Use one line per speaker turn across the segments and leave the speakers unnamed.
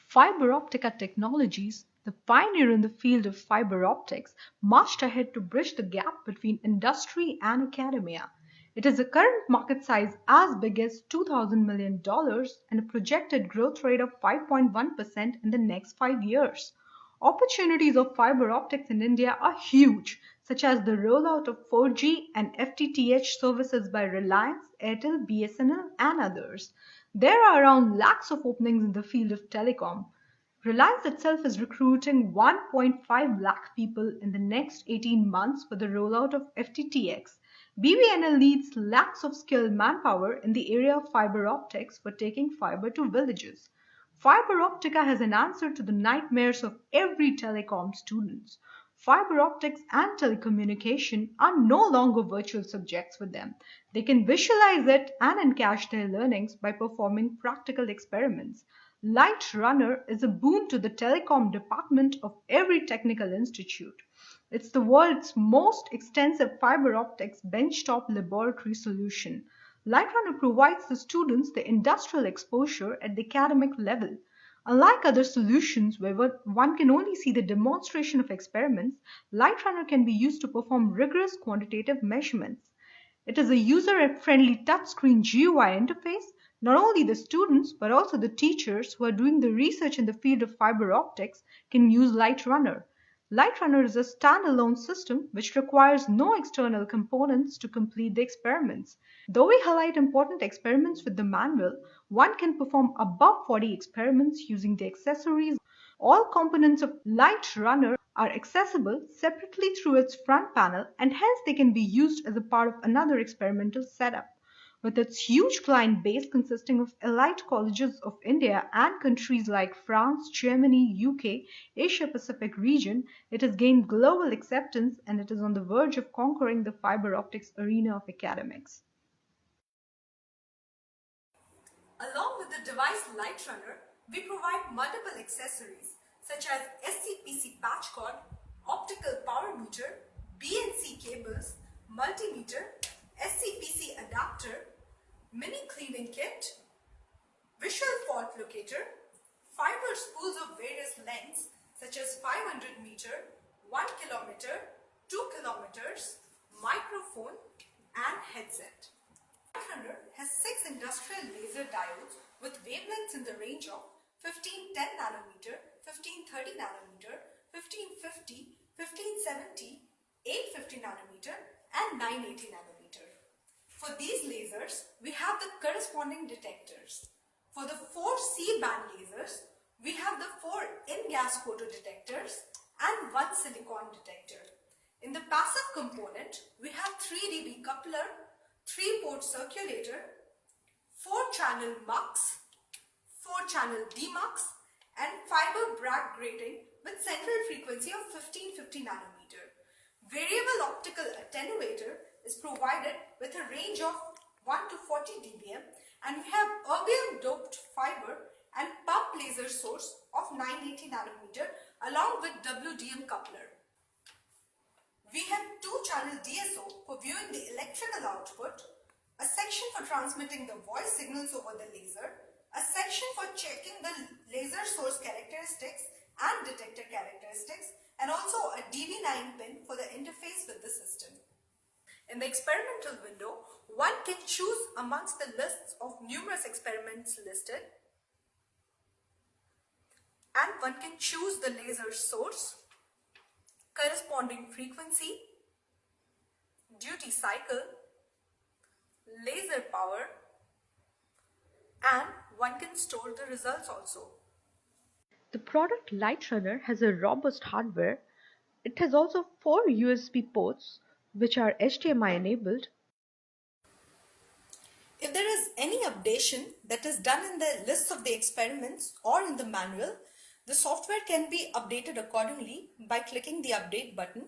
Fiber optica technologies, the pioneer in the field of fiber optics, marched ahead to bridge the gap between industry and academia. It has a current market size as big as $2,000 million and a projected growth rate of 5.1% in the next 5 years. Opportunities of fiber optics in India are huge, such as the rollout of 4G and FTTH services by Reliance, Airtel, BSNL, and others. There are around lakhs of openings in the field of telecom. Reliance itself is recruiting 1.5 lakh people in the next 18 months for the rollout of FTTX. BBNL needs lakhs of skilled manpower in the area of fiber optics for taking fiber to villages. Fiber optica has an answer to the nightmares of every telecom student. Fiber optics and telecommunication are no longer virtual subjects for them. They can visualize it and encash their learnings by performing practical experiments. Light Runner is a boon to the telecom department of every technical institute. It's the world's most extensive fiber optics benchtop laboratory solution. Lightrunner provides the students the industrial exposure at the academic level. Unlike other solutions where one can only see the demonstration of experiments, Lightrunner can be used to perform rigorous quantitative measurements. It is a user-friendly touchscreen GUI interface. Not only the students but also the teachers who are doing the research in the field of fiber optics can use Lightrunner. Lightrunner is a standalone system which requires no external components to complete the experiments. Though we highlight important experiments with the manual, one can perform above 40 experiments using the accessories. All components of Lightrunner are accessible separately through its front panel and hence they can be used as a part of another experimental setup. With its huge client base consisting of elite colleges of India and countries like France, Germany, UK, Asia Pacific region, it has gained global acceptance and it is on the verge of conquering the fiber optics arena of academics.
Along with the device Lightrunner, we provide multiple accessories such as SCPC patch cord, optical power meter, BNC cables, multimeter, SCPC adapter, mini cleaning kit, visual fault locator, fiber spools of various lengths such as 500 meter, 1 kilometer, 2 kilometers, microphone and headset. Lightrunner has 6 industrial laser diodes with wavelengths in the range of 1510 nanometer, 1530 nanometer, 1550, 1570, 850 nanometer and 980 nanometer. For these lasers, we have the corresponding detectors. For the 4 C-band lasers, we have the 4 in-gas photodetectors and 1 silicon detector. In the passive component, we have 3 dB coupler, 3-port circulator, 4-channel mux, 4-channel demux and fiber Bragg grating with central frequency of 1550 nanometer. Variable optical attenuator is provided with a range of 1 to 40 dBm and we have erbium doped fiber and pump laser source of 980 nanometer along with WDM coupler. We have 2-channel DSO for viewing the electrical output, a section for transmitting the voice signals over the laser, a section for checking the laser source characteristics and detector characteristics, and also a DV9 pin for the interface with the system. In the experimental window, one can choose amongst the lists of numerous experiments listed, and one can choose the laser source, corresponding frequency, duty cycle, laser power, and one can store the results also.
The product Lightrunner has a robust hardware. It has also 4 USB ports which are HDMI enabled.
If there is any updation that is done in the list of the experiments or in the manual, the software can be updated accordingly by clicking the update button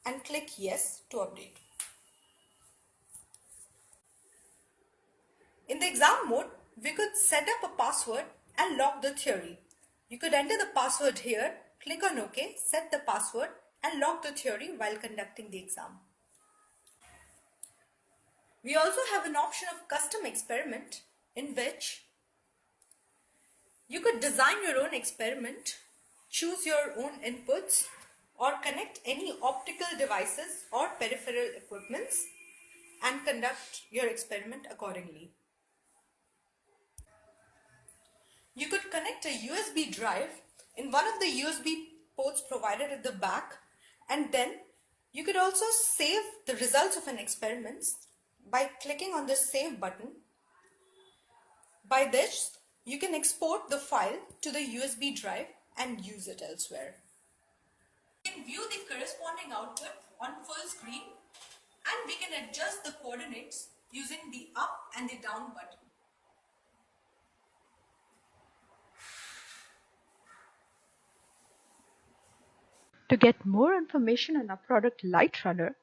and click yes to update. In the exam mode, we could set up a password and log the theory. You could enter the password here, click on OK, set the password and log the theory while conducting the exam. We also have an option of custom experiment in which You could design your own experiment, choose your own inputs, or connect any optical devices or peripheral equipments and conduct your experiment accordingly. You could connect a USB drive in one of the USB ports provided at the back, and then you could also save the results of an experiment by clicking on the save button. By this, you can export the file to the USB drive and use it elsewhere. We can view the corresponding output on full screen, and we can adjust the coordinates using the up and the down button.
To get more information on our product LightRunner,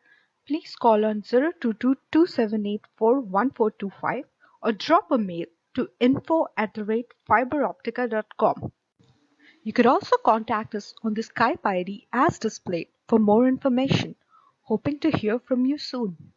please call on 022-2784-1425 or drop a mail to info@fiberoptica.com. You could also contact us on the Skype ID as displayed for more information. Hoping to hear from you soon.